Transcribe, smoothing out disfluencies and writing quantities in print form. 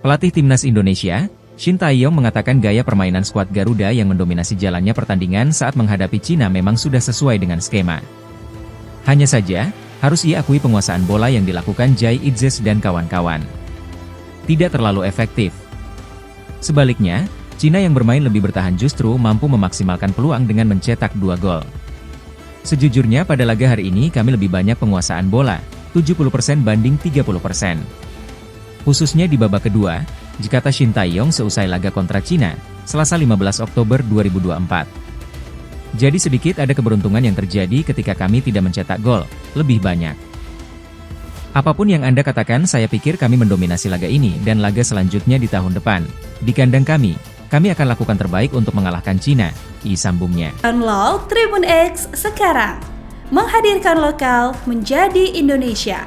Pelatih Timnas Indonesia, Shin Tae-yong mengatakan gaya permainan skuad Garuda yang mendominasi jalannya pertandingan saat menghadapi Cina memang sudah sesuai dengan skema. Hanya saja, harus ia akui penguasaan bola yang dilakukan Jai Itzes dan kawan-kawan tidak terlalu efektif. Sebaliknya, Cina yang bermain lebih bertahan justru mampu memaksimalkan peluang dengan mencetak 2 gol. Sejujurnya pada laga hari ini kami lebih banyak penguasaan bola, 70% banding 30%. Khususnya di babak kedua, kata Shin Tae-yong seusai laga kontra Cina, Selasa 15 Oktober 2024. Jadi sedikit ada keberuntungan yang terjadi ketika kami tidak mencetak gol, lebih banyak. Apapun yang Anda katakan, saya pikir kami mendominasi laga ini dan laga selanjutnya di tahun depan. Di kandang kami akan lakukan terbaik untuk mengalahkan Cina, sambungnya. Download Tribun X sekarang, menghadirkan lokal menjadi Indonesia.